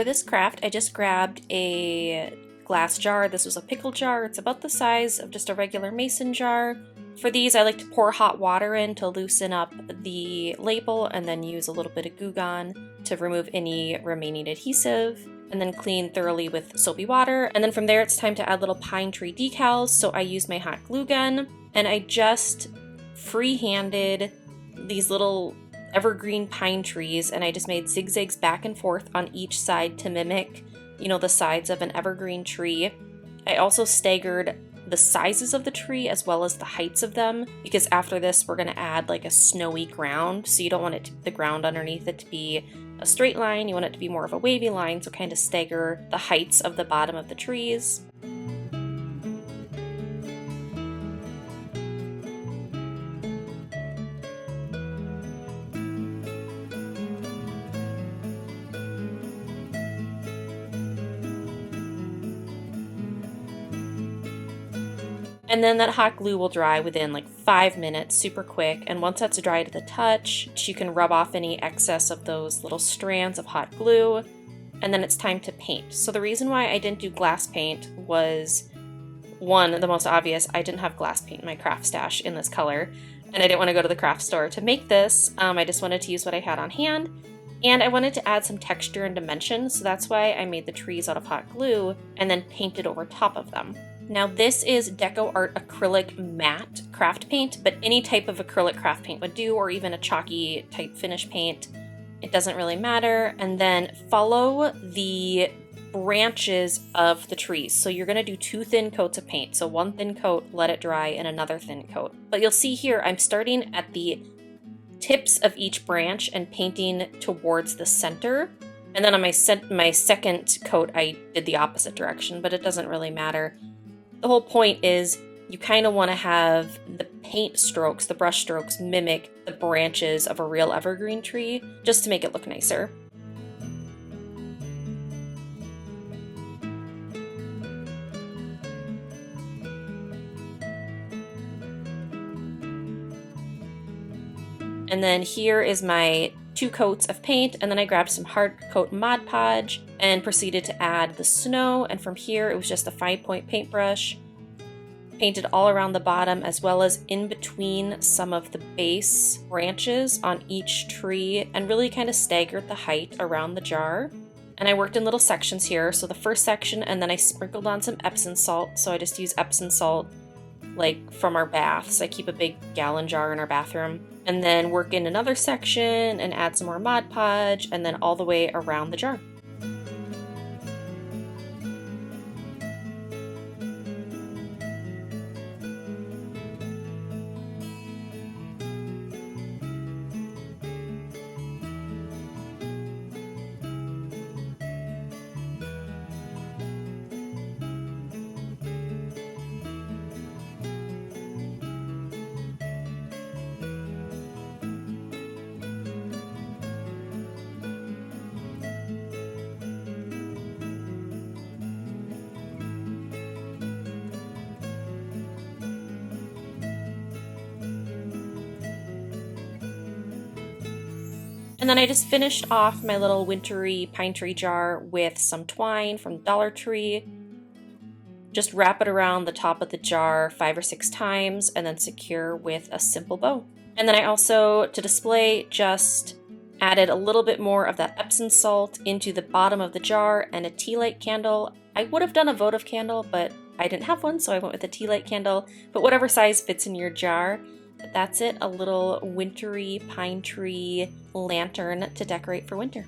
For this craft, I just grabbed a glass jar. This was a pickle jar. It's about the size of just a regular mason jar. For these, I like to pour hot water in to loosen up the label and then use a little bit of Goo Gone to remove any remaining adhesive, and then clean thoroughly with soapy water. And then from there, it's time to add little pine tree decals. So I used my hot glue gun and I just free-handed these little evergreen pine trees, and I just made zigzags back and forth on each side to mimic, you know, the sides of an evergreen tree. I also staggered the sizes of the tree as well as the heights of them, because after this we're going to add like a snowy ground, so you don't want the ground underneath it to be a straight line, you want it to be more of a wavy line, so kind of stagger the heights of the bottom of the trees. And then that hot glue will dry within like 5 minutes, super quick. And once that's dry to the touch, you can rub off any excess of those little strands of hot glue. And then it's time to paint. So the reason why I didn't do glass paint was, one, the most obvious, I didn't have glass paint in my craft stash in this color. And I didn't want to go to the craft store to make this. I just wanted to use what I had on hand. And I wanted to add some texture and dimension, so that's why I made the trees out of hot glue and then painted over top of them. Now this is Deco Art Acrylic Matte Craft Paint, but any type of acrylic craft paint would do, or even a chalky type finish paint. It doesn't really matter. And then follow the branches of the trees. So you're gonna do 2 thin coats of paint. So 1 thin coat, let it dry, and another thin coat. But you'll see here, I'm starting at the tips of each branch and painting towards the center. And then on my second coat, I did the opposite direction, but it doesn't really matter. The whole point is you kind of want to have the paint strokes, the brush strokes, mimic the branches of a real evergreen tree, just to make it look nicer. And then here is my 2 coats of paint, and then I grabbed some hard coat Mod Podge and proceeded to add the snow. And from here it was just a 5-point paintbrush, painted all around the bottom as well as in between some of the base branches on each tree, and really kind of staggered the height around the jar. And I worked in little sections here, so the first section, and then I sprinkled on some Epsom salt. So I just use Epsom salt like from our baths. I keep a big gallon jar in our bathroom. And then work in another section and add some more Mod Podge, and then all the way around the jar. And then I just finished off my little wintry pine tree jar with some twine from Dollar Tree. Just wrap it around the top of the jar 5 or 6 times and then secure with a simple bow. And then I also, to display, just added a little bit more of that Epsom salt into the bottom of the jar and a tea light candle. I would have done a votive candle, but I didn't have one, so I went with a tea light candle, but whatever size fits in your jar. But that's it, a little wintry pine tree lantern to decorate for winter.